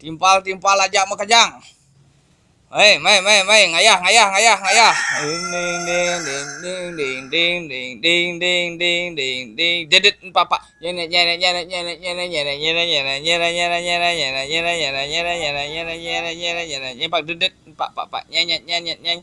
Timpal aja mau kejang. Hey, mai, ngayah. Ding, dedit papa. Nyepak dedit pak, nyanyi,